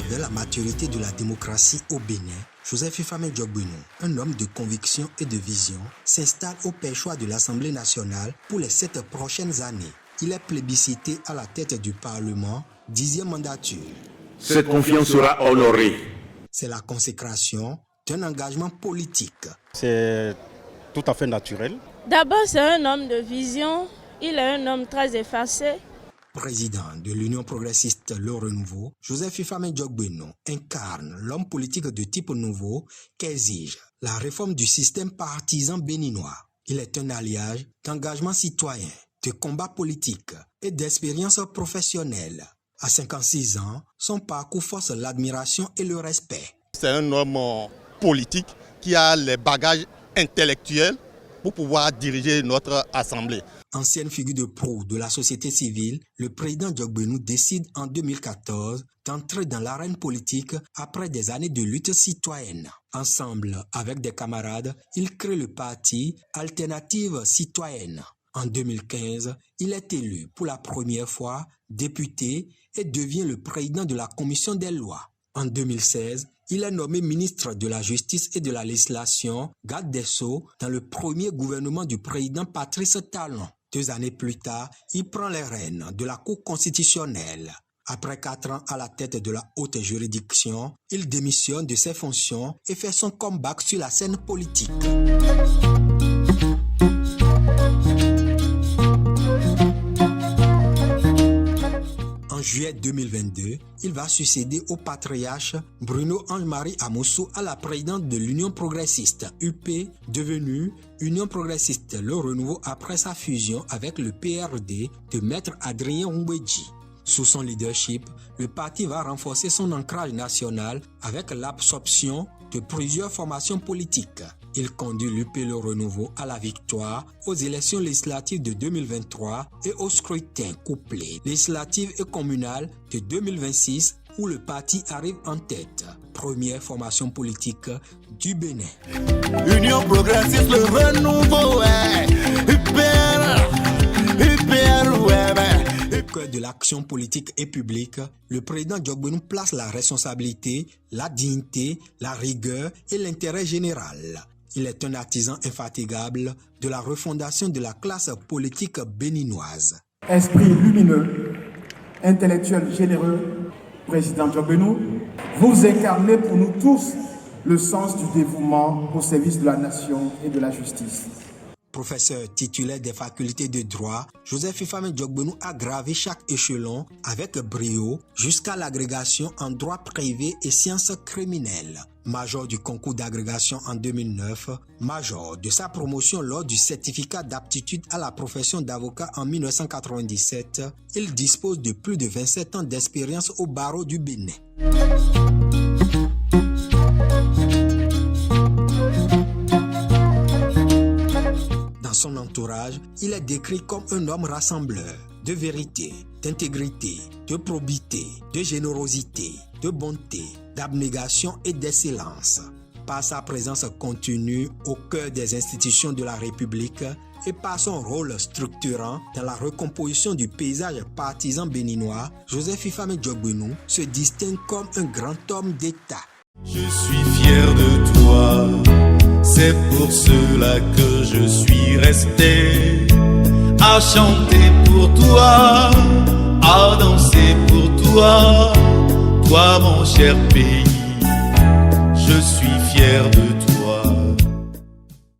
vers la maturité de la démocratie au Bénin, Joseph Ifame Diogbenou, un homme de conviction et de vision, s'installe au perchoir de l'Assemblée nationale pour les 7 prochaines années. Il est plébiscité à la tête du Parlement, 10e mandature. Cette confiance sera honorée. C'est la consécration d'un engagement politique. C'est tout à fait naturel. D'abord, c'est un homme de vision. Il est un homme très effacé. Président de l'Union progressiste Le Renouveau, Joseph Ifame Diogbenou incarne l'homme politique de type nouveau qu'exige la réforme du système partisan béninois. Il est un alliage d'engagement citoyen, de combat politique et d'expérience professionnelle. À 56 ans, son parcours force l'admiration et le respect. C'est un homme politique qui a les bagages intellectuels pour pouvoir diriger notre assemblée. Ancienne figure de proue de la société civile, le président Diogbenou décide en 2014 d'entrer dans l'arène politique après des années de lutte citoyenne. Ensemble avec des camarades, il crée le parti Alternative Citoyenne. En 2015, il est élu pour la première fois député et devient le président de la commission des lois. En 2016, il est nommé ministre de la Justice et de la Législation, garde des Sceaux, dans le premier gouvernement du président Patrice Talon. 2 années plus tard, il prend les rênes de la Cour constitutionnelle. Après 4 ans à la tête de la haute juridiction, il démissionne de ses fonctions et fait son comeback sur la scène politique. En juillet 2022, il va succéder au patriarche Bruno Ange-Marie Amoussou à la présidence de l'Union progressiste UP, devenue Union progressiste Le Renouveau après sa fusion avec le PRD de Maître Adrien Oumbedji. Sous son leadership, le parti va renforcer son ancrage national avec l'absorption de plusieurs formations politiques. Il conduit l'UP Le Renouveau à la victoire aux élections législatives de 2023 et au scrutin couplé législatif et communal de 2026 où le parti arrive en tête. Première formation politique du Bénin. Union progressiste Le Renouveau, Au cœur de l'action politique et publique, le président Diogbenou place la responsabilité, la dignité, la rigueur et l'intérêt général. Il est un artisan infatigable de la refondation de la classe politique béninoise. Esprit lumineux, intellectuel généreux, président Diogbenou, vous incarnez pour nous tous le sens du dévouement au service de la nation et de la justice. Professeur titulaire des facultés de droit, Joseph Ifame Diogbenou a gravé chaque échelon avec brio jusqu'à l'agrégation en droit privé et sciences criminelles. Major du concours d'agrégation en 2009, major de sa promotion lors du certificat d'aptitude à la profession d'avocat en 1997, il dispose de plus de 27 ans d'expérience au barreau du Bénin. Dans son entourage, il est décrit comme un homme rassembleur, de vérité, d'intégrité, de probité, de générosité, de bonté, d'abnégation et d'excellence. Par sa présence continue au cœur des institutions de la République et par son rôle structurant dans la recomposition du paysage partisan béninois, Joseph Ifame Diogbenou se distingue comme un grand homme d'État. Je suis fier de toi, c'est pour cela que je suis resté à chanter pour toi, à danser pour toi, toi mon cher pays, je suis fier de toi.